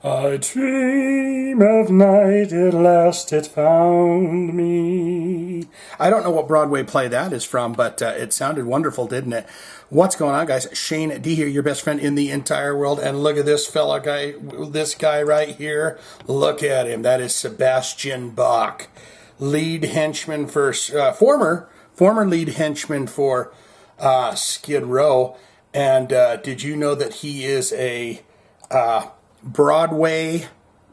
I dream of night, at last it found me. I don't know what Broadway play that is from, but it sounded wonderful, didn't it? What's going on, guys? Shane D here, your best friend in the entire world. And look at this fella guy, this guy right here. Look at him. That is Sebastian Bach, lead henchman for, former lead henchman for Skid Row. And did you know that he is a Broadway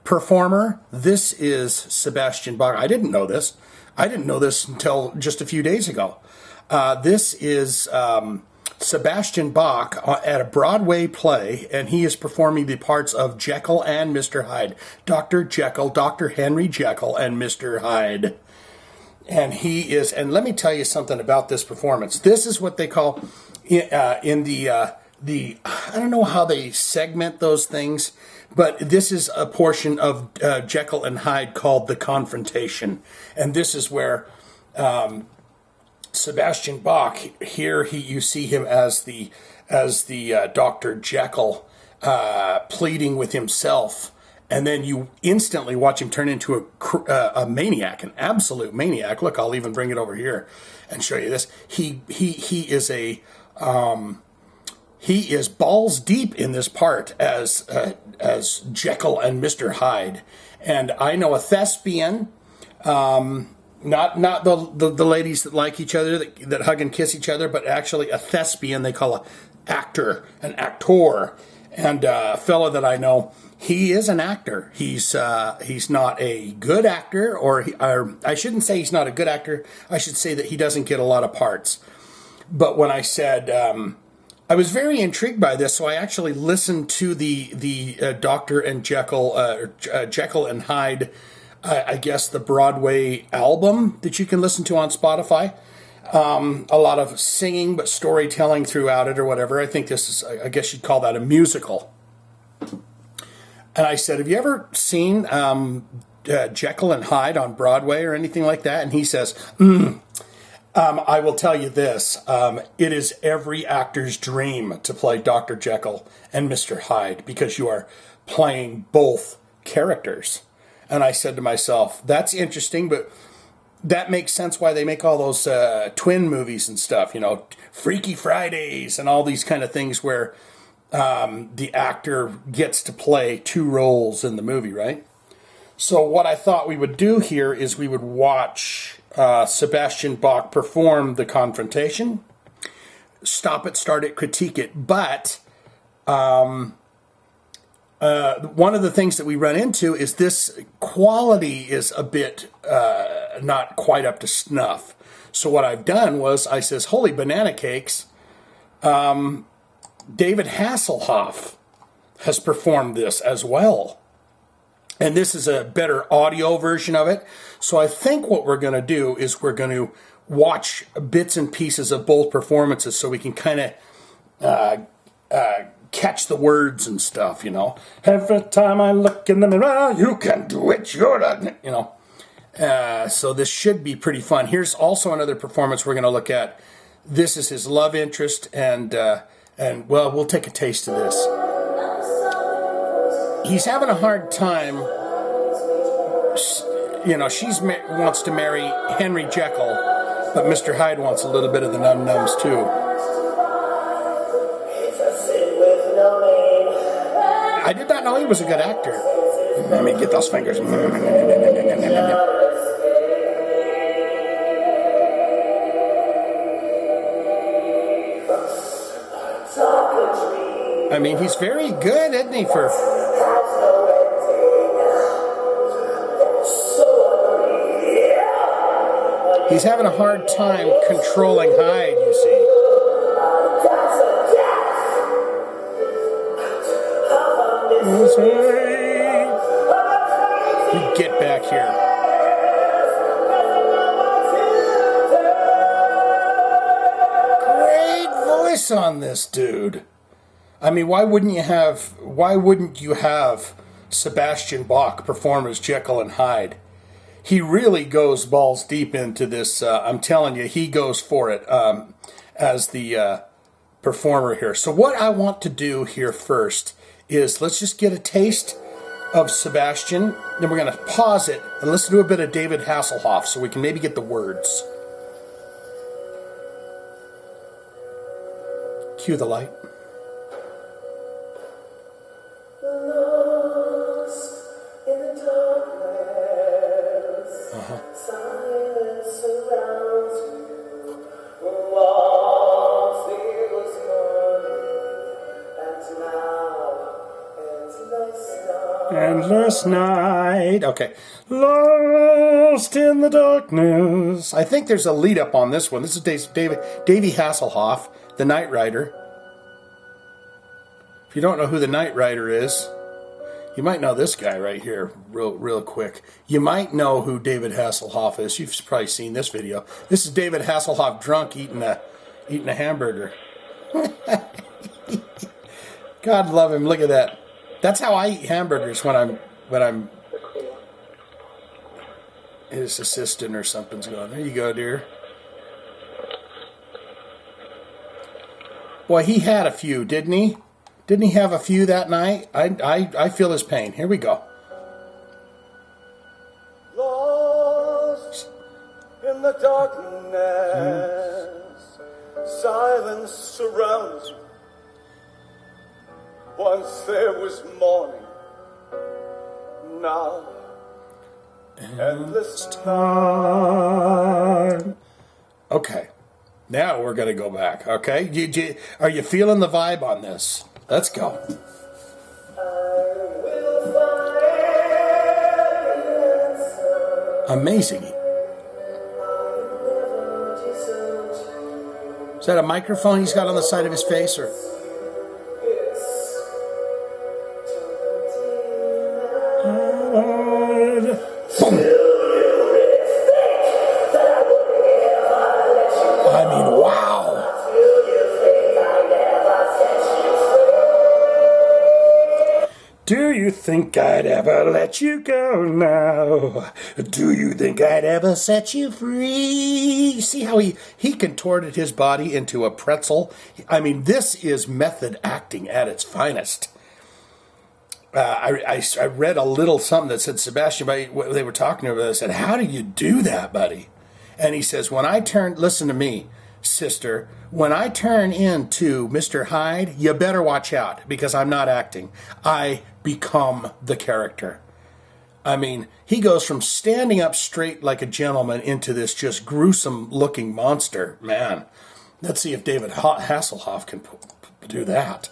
performer? This is Sebastian Bach. I didn't know this. I didn't know this until just a few days ago. This is Sebastian Bach at a Broadway play, and he is performing the parts of Jekyll and Mr. Hyde. Dr. Jekyll, Dr. Henry Jekyll, and Mr. Hyde. And he is, and let me tell you something about this performance. This is what they call in the I don't know how they segment those things, but this is a portion of Jekyll and Hyde called the confrontation. And this is where Sebastian Bach, here you see him as the Dr. Jekyll pleading with himself. And then you instantly watch him turn into a maniac, an absolute maniac. Look, I'll even bring it over here and show you this. He is balls deep in this part as Jekyll and Mr. Hyde. And I know a thespian, not the ladies that like each other, that hug and kiss each other, but actually a thespian they call an actor, and a fellow that I know. He is an actor. He's not a good actor, or I shouldn't say he's not a good actor. I should say that he doesn't get a lot of parts. But when I said I was very intrigued by this, so I actually listened to the Dr. and Jekyll, Jekyll and Hyde, I guess the Broadway album that you can listen to on Spotify. A lot of singing, but storytelling throughout it, or whatever. I think this is, I guess you'd call that a musical. And I said, have you ever seen Jekyll and Hyde on Broadway or anything like that? And he says, I will tell you this. It is every actor's dream to play Dr. Jekyll and Mr. Hyde, because you are playing both characters. And I said to myself, that's interesting, but that makes sense why they make all those twin movies and stuff, Freaky Fridays and all these kind of things where the actor gets to play two roles in the movie, right? So what I thought we would do here is we would watch Sebastian Bach perform the confrontation, stop it, start it, critique it. But one of the things that we run into is this quality is a bit not quite up to snuff. So what I've done was I says, holy banana cakes, David Hasselhoff has performed this as well. And this is a better audio version of it. So I think what we're going to do is we're going to watch bits and pieces of both performances so we can kind of catch the words and stuff, Every time I look in the mirror, you can do it, so this should be pretty fun. Here's also another performance we're going to look at. This is his love interest, and well, we'll take a taste of this. He's having a hard time. She wants to marry Henry Jekyll, but Mr. Hyde wants a little bit of the num-nums too. I did not know he was a good actor. Let me get those fingers. I mean, he's very good, isn't he, for... He's having a hard time controlling Hyde, you see. You get back here. Great voice on this dude. I mean, why wouldn't you have Sebastian Bach perform as Jekyll and Hyde? He really goes balls deep into this. I'm telling you, he goes for it as the performer here. So what I want to do here first is let's just get a taste of Sebastian. Then we're going to pause it and listen to a bit of David Hasselhoff so we can maybe get the words. Cue the light. Endless night. Okay. Lost in the darkness. I think there's a lead up on this one. This is Davey Hasselhoff, the Night Rider. If you don't know who the Night Rider is, you might know this guy right here real quick. You might know who David Hasselhoff is. You've probably seen this video. This is David Hasselhoff drunk eating a hamburger. God love him. Look at that. That's how I eat hamburgers when I'm his assistant or something's going. There you go, dear. Boy, he had a few, didn't he? Didn't he have a few that night? I feel his pain. Here we go. Lost in the darkness, silence surrounds me. Once there was morning, now endless time. Okay, now we're going to go back, okay? Are you feeling the vibe on this? Let's go. Amazing. Is that a microphone he's got on the side of his face, or? I mean, wow. Do you think I'd ever let you go now? Do you think I'd ever set you free? See how he contorted his body into a pretzel? I mean, this is method acting at its finest. I read a little something that said, Sebastian, they were talking about it, I said, how do you do that, buddy? And he says, listen to me, sister, when I turn into Mr. Hyde, you better watch out, because I'm not acting. I become the character. I mean, he goes from standing up straight like a gentleman into this just gruesome looking monster. Man, let's see if David Hasselhoff can do that.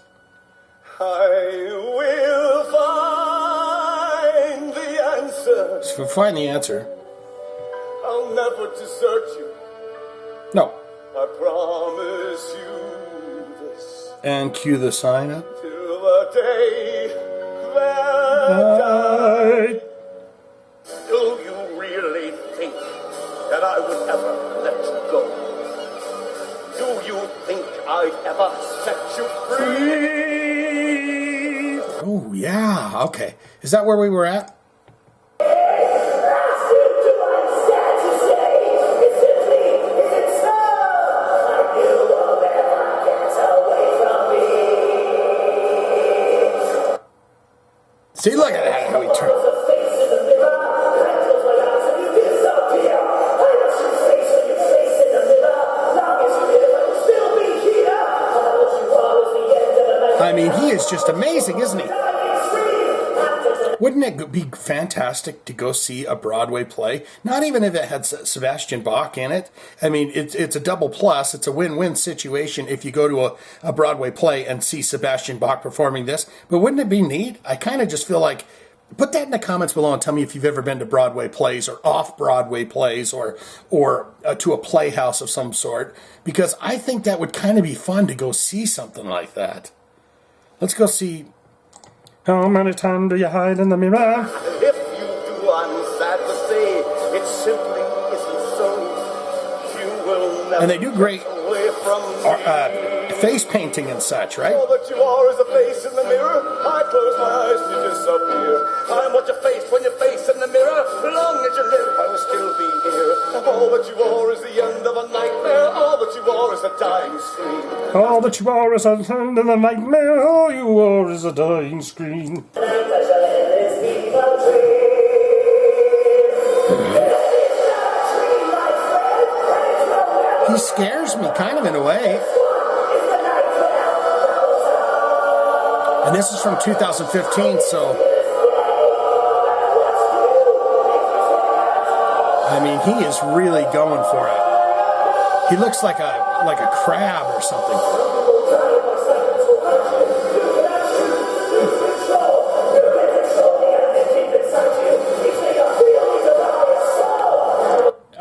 I will find the answer. So find the answer. I'll never desert you. No. I promise you this. And cue the sign up. Till the day that I... Do you really think that I would ever let you go? Do you think I'd ever set you free? Oh, yeah. Okay. Is that where we were at? See, look at that, how he turned. I mean, he is just amazing, isn't he? Wouldn't it be fantastic to go see a Broadway play? Not even if it had Sebastian Bach in it. I mean, it's a double plus. It's a win-win situation if you go to a Broadway play and see Sebastian Bach performing this. But wouldn't it be neat? I kind of just feel like, put that in the comments below and tell me if you've ever been to Broadway plays or off-Broadway plays or to a playhouse of some sort. Because I think that would kind of be fun to go see something like that. Let's go see... How many times do you hide in the mirror? If you do, I'm sad to say, it simply isn't so. You will never. And they do great away from face painting and such, right? All that you are is a face in the mirror. I close my eyes and you disappear. I'm what you face when you face in the mirror. Long as you live, I will still be here. All that you are is the end of a nightmare. All that you are is a dying scream. All that you are is the end of the nightmare. All you are is a dying scream. He scares me, kind of, in a way. And this is from 2015, so... I mean, he is really going for it. He looks like a crab or something.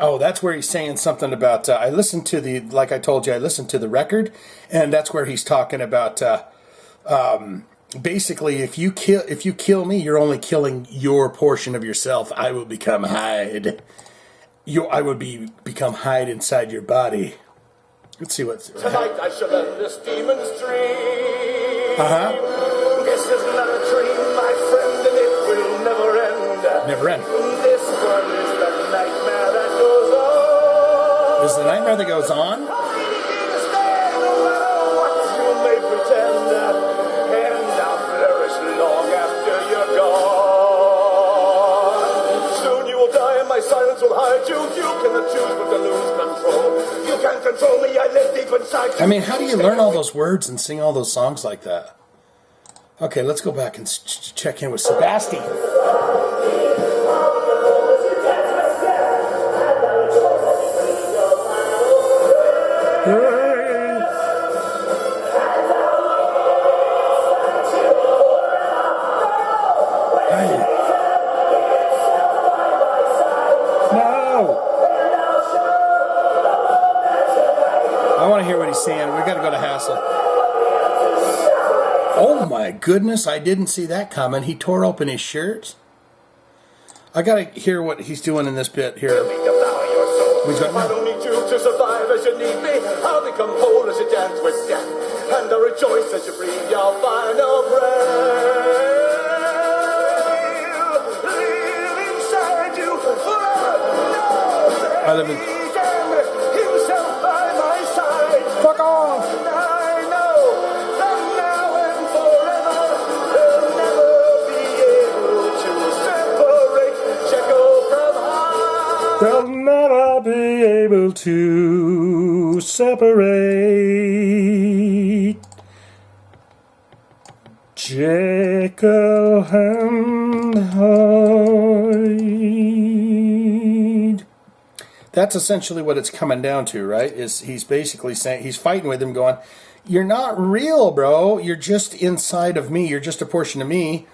Oh, that's where he's saying something about, I listened to the, like I told you, I listened to the record, and that's where he's talking about, basically, if you kill me, you're only killing your portion of yourself. I will become Hyde. I would become Hyde inside your body. Let's see what's... Tonight I shall end this demon's dream. Uh-huh. This is not a dream, my friend, and it will never end. Never end. This one is the nightmare that goes on. Is the nightmare that goes on? No matter what you may pretend, and I'll flourish long after you're gone. Soon you will die and my silence will hide you. You cannot choose but to lose control. You can't control me, I live deep inside you. I mean, how do you learn all those words and sing all those songs like that? Okay, let's go back and check in with Sebastian. Saying we got to go to Hassel. Oh my goodness, I didn't see that coming. He tore open his shirt. I got to hear what he's doing in this bit here. I don't need you to survive as you need me. I'll become whole as you dance with death, and I'll rejoice as you breathe your final breath. Live inside you forever. I live in... himself by my side. Fuck off! I know that now and forever they'll never be able to separate Jekyll from Hyde. They'll never be able to separate Jekyll and Hyde. That's essentially what it's coming down to, right? Is he's basically saying, he's fighting with him going, you're not real, bro. You're just inside of me. You're just a portion of me.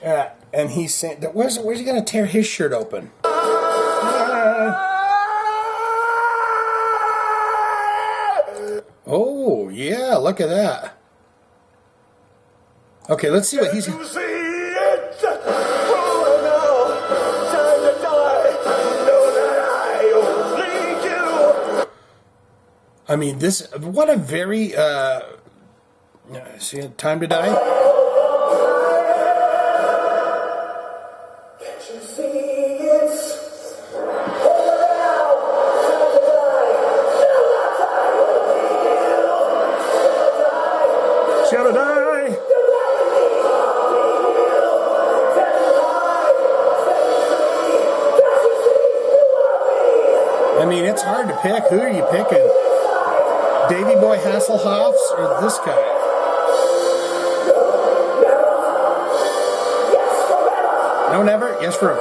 And he's saying, where's he going to tear his shirt open? Oh, yeah, look at that. Okay, let's see what he's... You see it? Oh, no. Time to die. Know that I only do. I mean, this... What a very... see, time to die? Can't you see it? Shall I die? I mean, it's hard to pick. Who are you picking? Davy Boy Hasselhoff's or this guy? No, never? Yes, forever.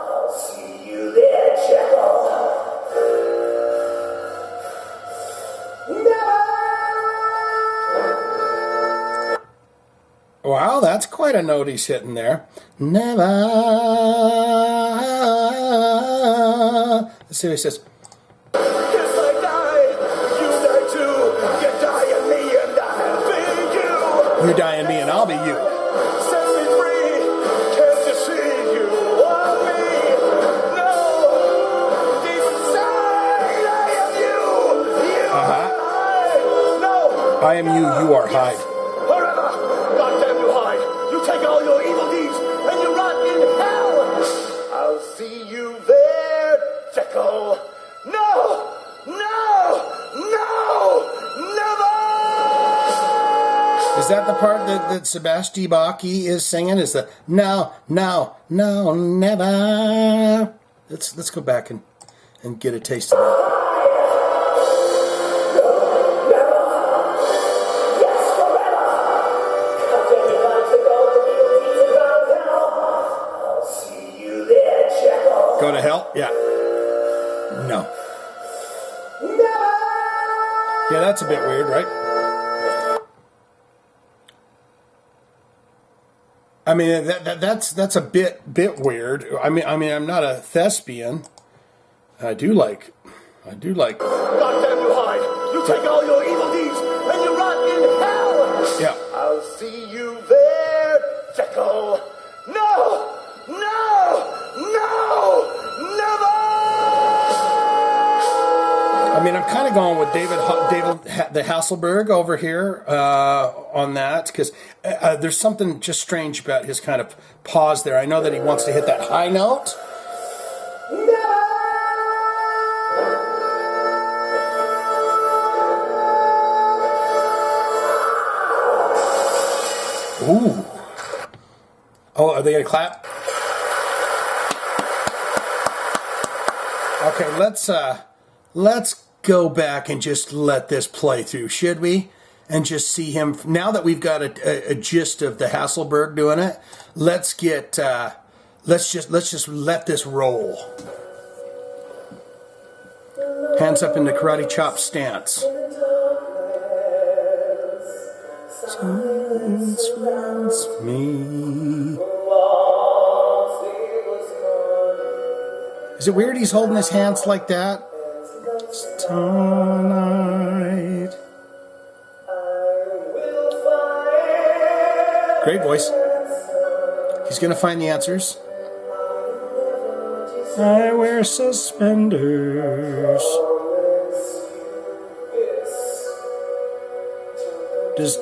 I'll see you there, Jekyll. Wow, that's quite a note he's hitting there. Never. Let's see what he says. Yes, I die. You die too. You die in me and I'll be you. You die in me and I'll be you. Set me free. Can't you see you want me? No. Deep inside, I am you. You are Hyde. No. I am you, you are Hyde. Forever. God damn you, Hyde. You take all your evil deeds and you rot in hell. I'll see you there, Jekyll. No. No. No. Never. Is that the part that Sebastian Bach is singing? Is the no, no, no, never? Let's go back and and get a taste of that. Go to hell? Yeah. No. Yeah, that's a bit weird, right? I mean, that's a bit weird. I mean, I'm not a thespian. I do like. God damn you, Hyde! You take all your evil deeds and you rot in hell! Yeah. I'll see you there, Jekyll! No! No! No! Never! I mean, I'm kind of going with David the Hasselberg over here on that, because there's something just strange about his kind of pause there. I know that he wants to hit that high note. Ooh. Oh, are they going to clap? Okay, let's go back and just let this play through, should we? And just see him, now that we've got a gist of the Hasselberg doing it, let's just let this roll. Hands up in the karate chop stance. Surrounds me. Is it weird he's holding his hands like that? Tonight. Great voice. He's going to find the answers. I wear suspenders. Just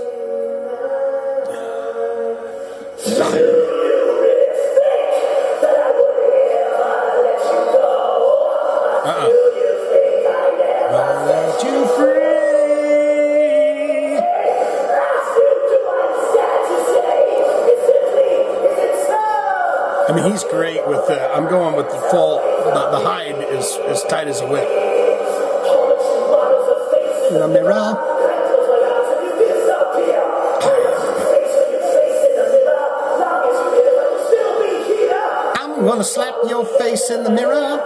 let you free. I mean, he's great with the. I'm going with the full. The Hyde is as tight as a whip. The mirror. I'm gonna slap your face in the mirror.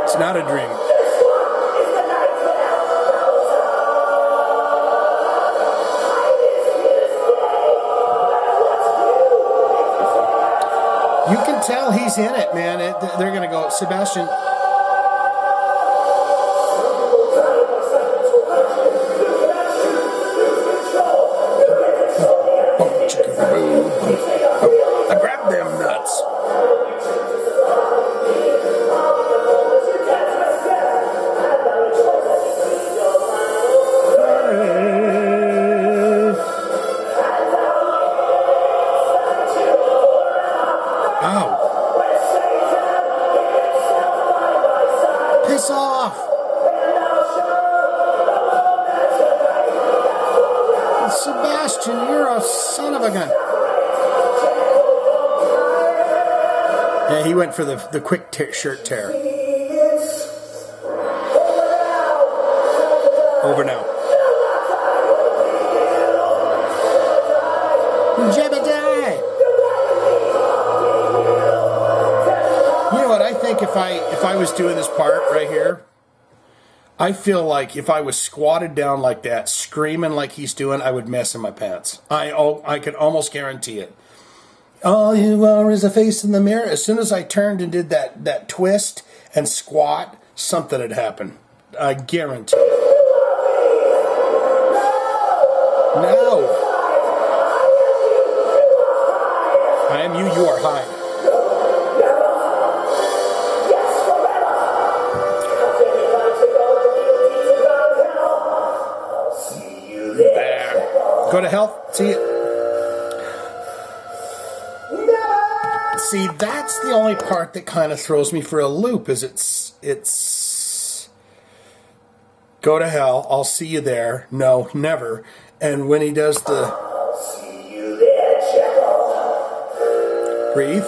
It's not a dream. You can tell he's in it, man. They're going to go, Sebastian. I grabbed them nuts. Piss off! Sebastian, you're a son of a gun. Yeah, he went for the quick shirt tear. Over now. Jebediah! You know what, I think if I was doing this part right here, I feel like if I was squatted down like that, screaming like he's doing, I would mess in my pants. I could almost guarantee it. All you are is a face in the mirror. As soon as I turned and did that twist and squat, something had happened. I guarantee it. No. I am you, you are Hyde. Go to hell. See it. See, that's the only part that kind of throws me for a loop. Is it's Go to hell. I'll see you there. No, never. And when he does the... See you there, Jekyll. Breathe.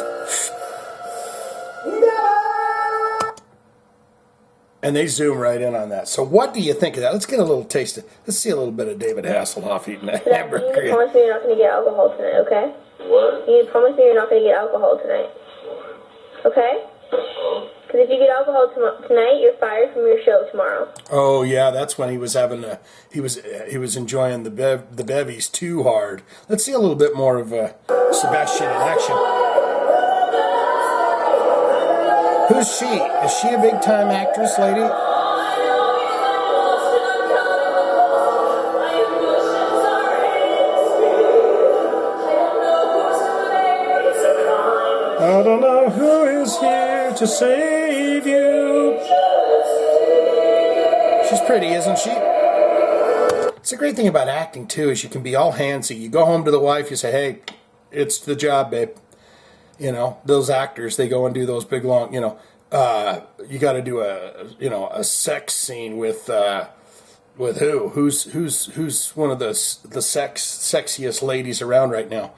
And they zoom right in on that. So what do you think of that? Let's get a little taste of... Let's see a little bit of David Hasselhoff eating a hamburger. You need to promise me you're not going to get alcohol tonight, okay? What? You need to promise me you're not going to get alcohol tonight. Okay? Because if you get alcohol tonight, you're fired from your show tomorrow. Oh yeah, that's when he was having a... He was enjoying the bevies too hard. Let's see a little bit more of Sebastian in action. Who's she? Is she a big-time actress, lady? I don't know who is here to save you. She's pretty, isn't she? It's a great thing about acting, too, is you can be all handsy. You go home to the wife, you say, hey, it's the job, babe. You know, those actors, they go and do those big, long, you know, you got to do a sex scene with who? Who's one of the sexiest ladies around right now?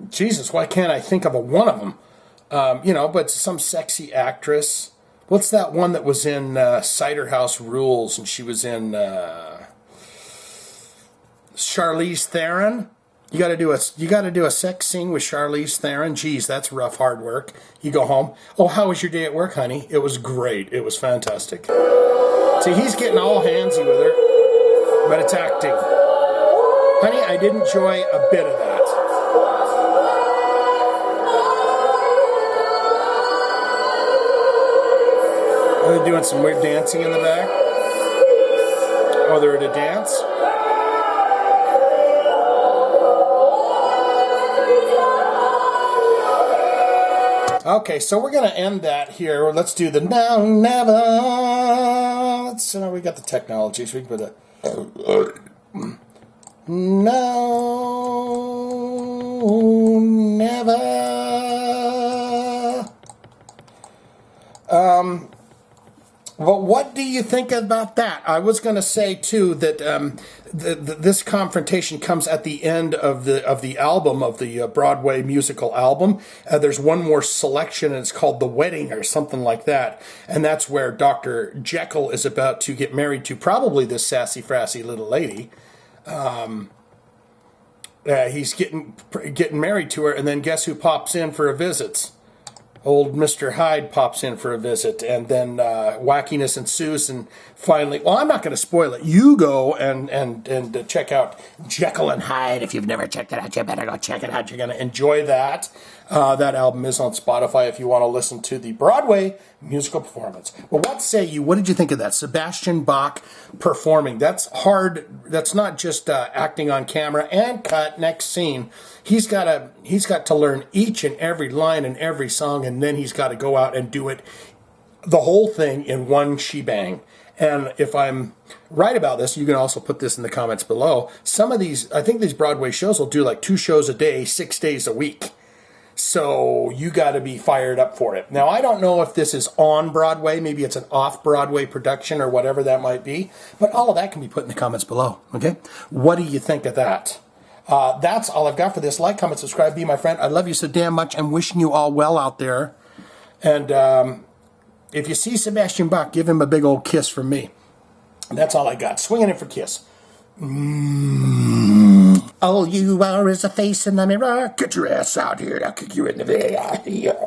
Jesus, why can't I think of one of them? You know, but some sexy actress. What's that one that was in Cider House Rules, and she was in Charlize Theron? You got to do a sex scene with Charlize Theron. Geez, that's rough, hard work. You go home. Oh, how was your day at work, honey? It was great. It was fantastic. See, he's getting all handsy with her, but it's acting. Honey, I did enjoy a bit of that. Are they doing some weird dancing in the back? Oh, they're at a dance? Okay, so we're going to end that here. Let's do the now, never. Let's, we got the technology, so we can put the no, never. Well, what do you think about that? I was going to say too that this confrontation comes at the end of the album, of the Broadway musical album. There's one more selection, and it's called "The Wedding" or something like that, and that's where Dr. Jekyll is about to get married to probably this sassy, frassy little lady. He's getting married to her, and then guess who pops in for a visit? Old Mr.Hyde pops in for a visit, and then wackiness ensues, and finally, well, I'm not going to spoil it. You go and check out Jekyll and Hyde. If you've never checked it out, you better go check it out. You're going to enjoy that. That album is on Spotify if you want to listen to the Broadway musical performance. Well, what say you? What did you think of that? Sebastian Bach performing. That's hard. That's not just acting on camera and cut, next scene. He's got to learn each and every line and every song, and then he's got to go out and do it, the whole thing in one shebang. And if I'm right about this, you can also put this in the comments below. Some of these, I think these Broadway shows will do like 2 shows a day, 6 days a week. So you got to be fired up for it. Now, I don't know if this is on Broadway. Maybe it's an off-Broadway production or whatever that might be. But all of that can be put in the comments below, okay? What do you think of that? That's all I've got for this. Like, comment, subscribe, be my friend. I love you so damn much. I'm wishing you all well out there. And if you see Sebastian Bach, give him a big old kiss from me. That's all I got. Swinging it for kiss. All you are is a face in the mirror. Get your ass out here. I'll kick you in the face.